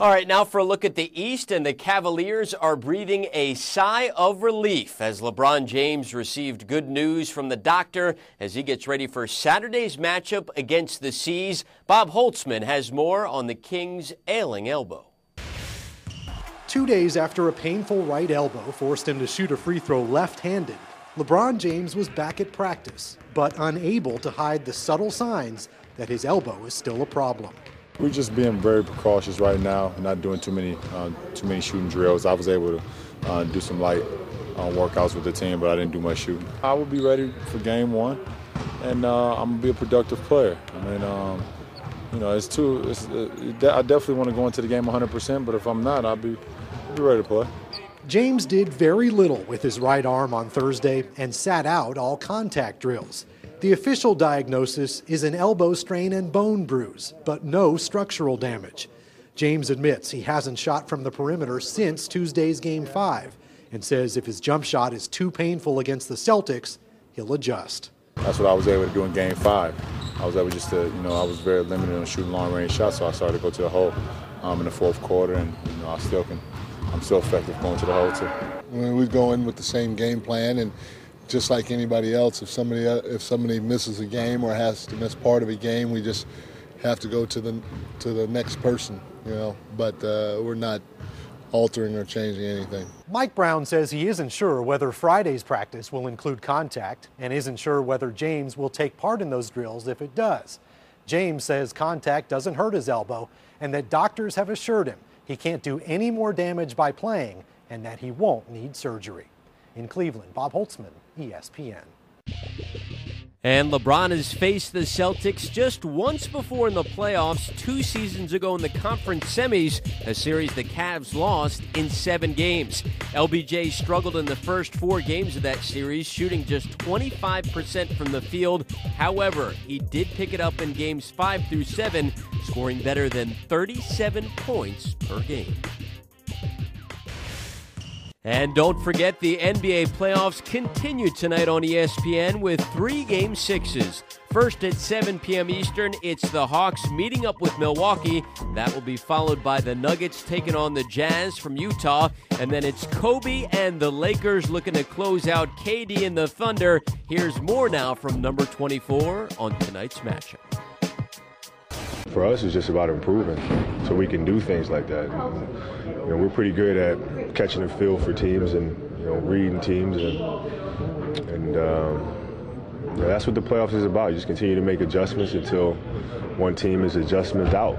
All right, now for a look at the East, and the Cavaliers are breathing a sigh of relief as LeBron James received good news from the doctor as he gets ready for Saturday's matchup against the C's. Bob Holtzman has more on the Kings' ailing elbow. 2 days after a painful right elbow forced him to shoot a free throw left-handed, LeBron James was back at practice, but unable to hide the subtle signs that his elbow is still a problem. We're just being very precautious right now, not doing too many shooting drills. I was able to do some light workouts with the team, but I didn't do much shooting. I will be ready for game one, and I'm gonna be a productive player. I mean, I definitely want to go into the game 100%, but if I'm not, I'll be ready to play. James did very little with his right arm on Thursday and sat out all contact drills. The official diagnosis is an elbow strain and bone bruise, but no structural damage. James admits he hasn't shot from the perimeter since Tuesday's Game 5 and says if his jump shot is too painful against the Celtics, he'll adjust. That's what I was able to do in Game 5. I was able just to, I was very limited on shooting long-range shots, so I started to go to the hole in the fourth quarter, and I'm still effective going to the hole too. We go in with the same game plan, and just like anybody else, if somebody misses a game or has to miss part of a game, we just have to go to the next person, But we're not altering or changing anything. Mike Brown says he isn't sure whether Friday's practice will include contact and isn't sure whether James will take part in those drills if it does. James says contact doesn't hurt his elbow and that doctors have assured him he can't do any more damage by playing and that he won't need surgery. In Cleveland, Bob Holtzman, ESPN. And LeBron has faced the Celtics just once before in the playoffs, 2 seasons ago in the conference semis, a series the Cavs lost in 7 games. LBJ struggled in the first 4 games of that series, shooting just 25% from the field. However, he did pick it up in games 5 through 7, scoring better than 37 points per game. And don't forget the NBA playoffs continue tonight on ESPN with 3 Game 6s. First at 7 p.m. Eastern, it's the Hawks meeting up with Milwaukee. That will be followed by the Nuggets taking on the Jazz from Utah. And then it's Kobe and the Lakers looking to close out KD and the Thunder. Here's more now from number 24 on tonight's matchup. For us, it's just about improving so we can do things like that. We're pretty good at catching a feel for teams and reading teams, and that's what the playoffs is about. You just continue to make adjustments until one team is adjustment out.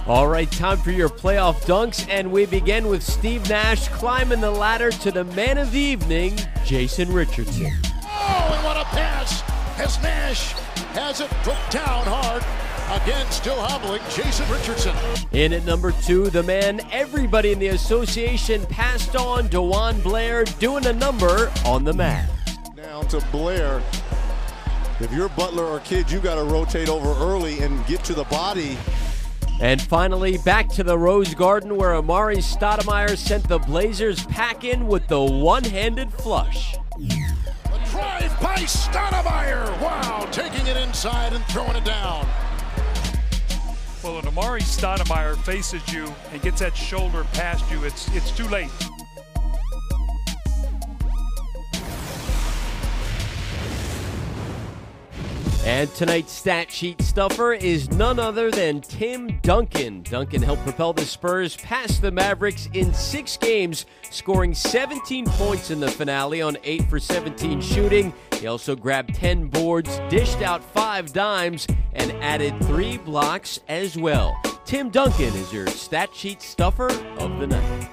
All right, time for your playoff dunks, and we begin with Steve Nash climbing the ladder to the man of the evening, Jason Richardson. Oh, and what a pass as Nash has it put down hard. Again, still hobbling, Jason Richardson. In at number 2, the man everybody in the association passed on, DeJuan Blair, doing a number on the mat. Down to Blair. If you're Butler or Kidd, you got to rotate over early and get to the body. And finally, back to the Rose Garden where Amari Stoudemire sent the Blazers packing with the one-handed flush. A drive by Stoudemire. Wow, taking it inside and throwing it down. Well, when Amari Stoudemire faces you and gets that shoulder past you, it's too late. And tonight's stat sheet stuffer is none other than Tim Duncan. Duncan helped propel the Spurs past the Mavericks in 6 games, scoring 17 points in the finale on 8 for 17 shooting. He also grabbed 10 boards, dished out 5 dimes, and added 3 blocks as well. Tim Duncan is your stat sheet stuffer of the night.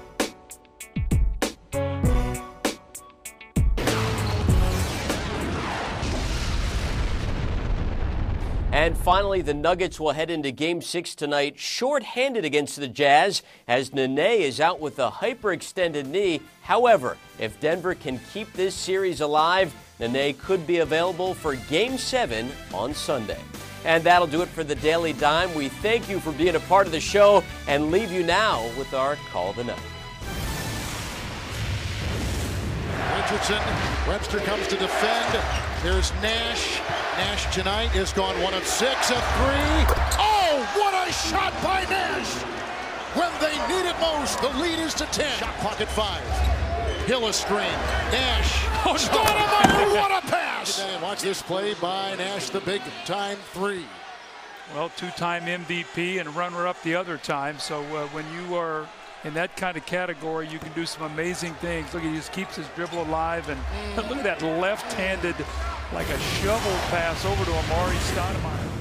And finally, the Nuggets will head into Game 6 tonight short-handed against the Jazz as Nene is out with a hyperextended knee. However, if Denver can keep this series alive, Nene could be available for Game 7 on Sunday. And that'll do it for the Daily Dime. We thank you for being a part of the show and leave you now with our Call of the Night. Richardson, Webster comes to defend. There's Nash. Nash tonight has gone 1 of 6, a 3. Oh, what a shot by Nash! When they need it most, the lead is to 10. Shot clock at 5. Hill a screen. Nash. Oh, Stoudemire, what a pass! Watch this play by Nash, the big-time 3. Well, two-time MVP and runner-up the other time. So when you are in that kind of category, you can do some amazing things. Look, he just keeps his dribble alive, and look at that left-handed, like a shovel pass over to Amari Stoudemire.